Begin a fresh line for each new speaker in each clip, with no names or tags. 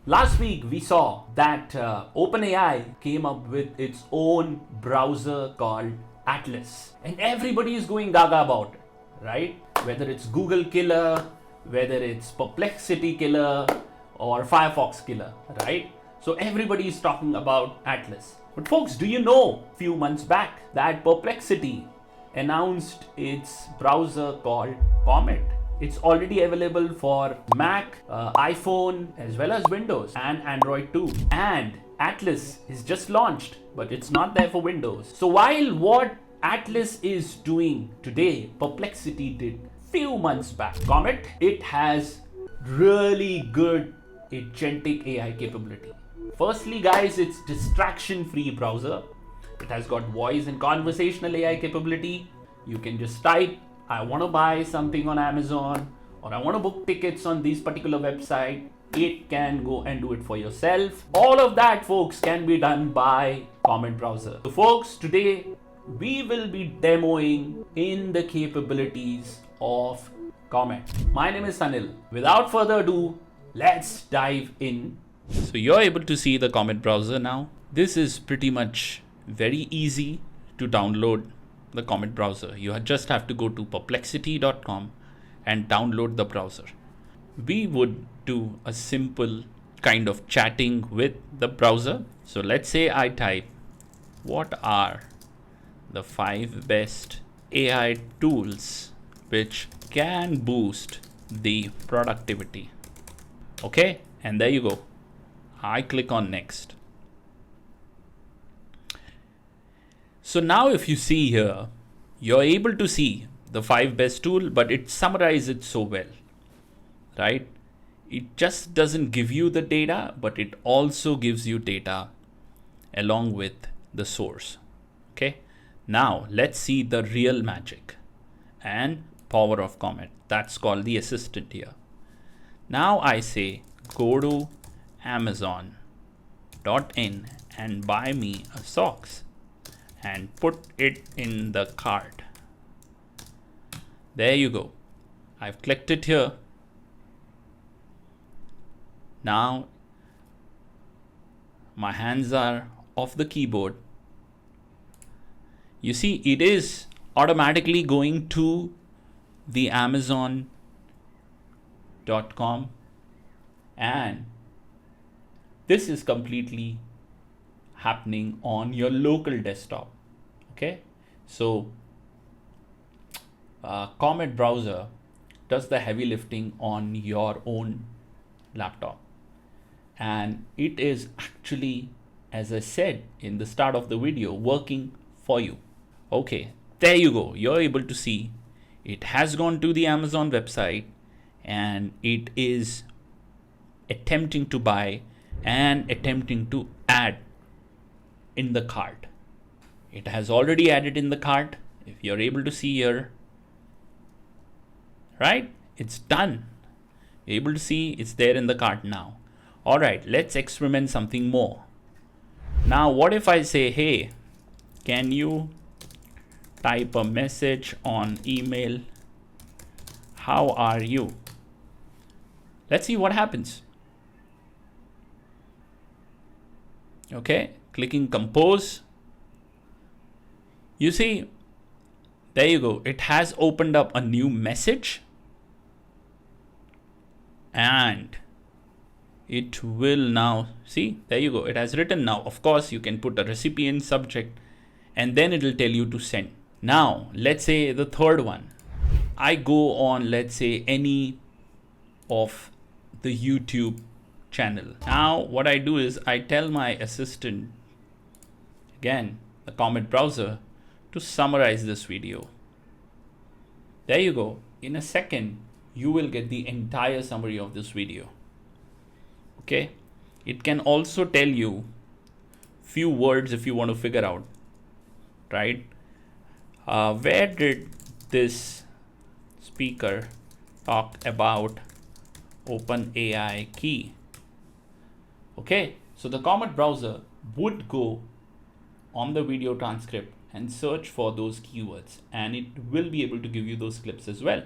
Last week we saw that OpenAI came up with its own browser called Atlas, and everybody is going gaga about it, right? Whether it's Google killer, whether it's Perplexity killer, or Firefox killer, right? So everybody is talking about Atlas. But folks, do you know a few months back that Perplexity announced its browser called Comet? It's already available for Mac, iPhone, as well as Windows and Android too. And Atlas is just launched, but it's not there for Windows. So while what Atlas is doing today, Perplexity did few months back. Comet, it has really good agentic AI capability. Firstly, guys, it's distraction-free browser. It has got voice and conversational AI capability. You can just type, I want to buy something on Amazon, or I want to book tickets on this particular website. It can go and do it for yourself. All of that, folks, can be done by Comet browser. So folks, today we will be demoing in the capabilities of Comet. My name is Sanil. Without further ado, let's dive in. So you're able to see the Comet browser now. This is pretty much very easy to download the Comet browser. You just have to go to perplexity.com and download the browser. We would do a simple kind of chatting with the browser. So let's say I type, what are the 5 best AI tools which can boost the productivity? Okay, and there you go. I click on next. So now if you see here, you're able to see the 5 best tool, but it summarizes it so well, right? It just doesn't give you the data, but it also gives you data along with the source. Okay. Now let's see the real magic and power of Comet. That's called the assistant here. Now I say, go to Amazon.in and buy me a socks and put it in the cart. There you go. I've clicked it here. Now my hands are off the keyboard. You see, it is automatically going to the Amazon.com, and this is completely happening on your local desktop. Okay, so Comet browser does the heavy lifting on your own laptop, and it is actually, as I said in the start of the video, working for you. Okay, there you go. You're able to see it has gone to the Amazon website and it is attempting to buy and attempting to add in the cart. It has already added in the cart. If you're able to see here, right? It's done. You're able to see it's there in the cart now. All right, let's experiment something more. Now, what if I say, hey, can you type a message on email? How are you? Let's see what happens. Okay, clicking compose. You see, there you go. It has opened up a new message and it will now see, there you go. It has written now. Of course, you can put a recipient subject and then it will tell you to send. Now, let's say the third one. I go on, let's say, any of the YouTube channel. Now, what I do is I tell my assistant, again, the Comet browser, to summarize this video. There you go. In a second, you will get the entire summary of this video. Okay. It can also tell you few words if you want to figure out, right? Where did this speaker talk about OpenAI key? Okay, so the Comet browser would go on the video transcript and search for those keywords, and it will be able to give you those clips as well.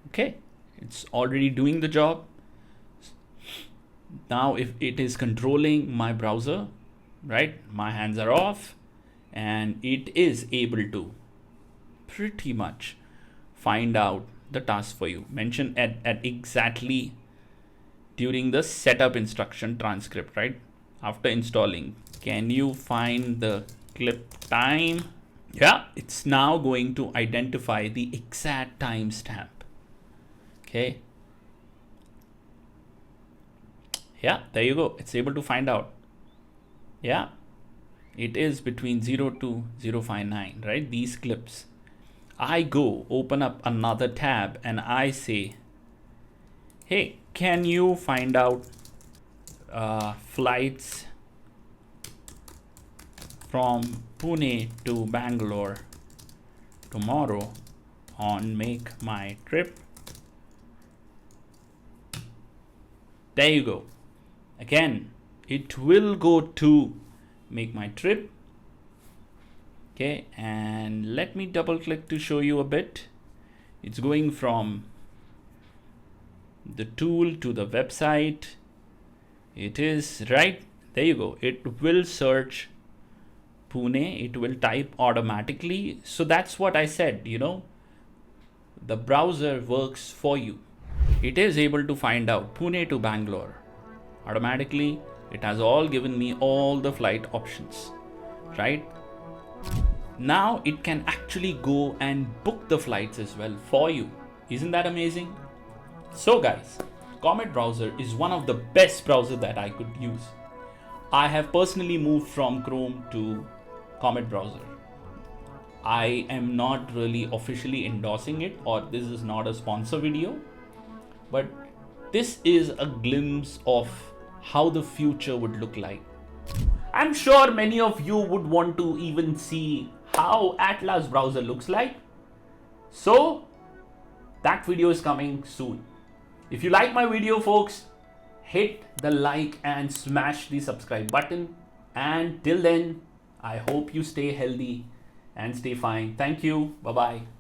Okay, it's already doing the job. Now if it is controlling my browser, right, my hands are off, and it is able to pretty much find out the task for you, mentioned at exactly during the setup instruction transcript, right? After installing, can you find the clip time? Yeah, it's now going to identify the exact timestamp. Okay. Yeah, there you go. It's able to find out. Yeah, it is between 0 to 059, right? These clips. I go open up another tab and I say, hey, can you find out flights from Pune to Bangalore tomorrow on Make My Trip? There you go. Again, it will go to Make My Trip. Okay, and let me double click to show you a bit. It's going from the tool to the website. It is right there. You go. It will search Pune. It will type automatically. So that's what I said, the browser works for you. It is able to find out Pune to Bangalore automatically. It has all given me all the flight options, right? Now it can actually go and book the flights as well for you. Isn't that amazing? So guys, Comet browser is one of the best browser that I could use. I have personally moved from Chrome to Comet browser. I am not really officially endorsing it, or this is not a sponsor video, but this is a glimpse of how the future would look like. I'm sure many of you would want to even see how Atlas browser looks like. So that video is coming soon. If you like my video, folks, hit the like and smash the subscribe button. And till then, I hope you stay healthy and stay fine. Thank you. Bye-bye.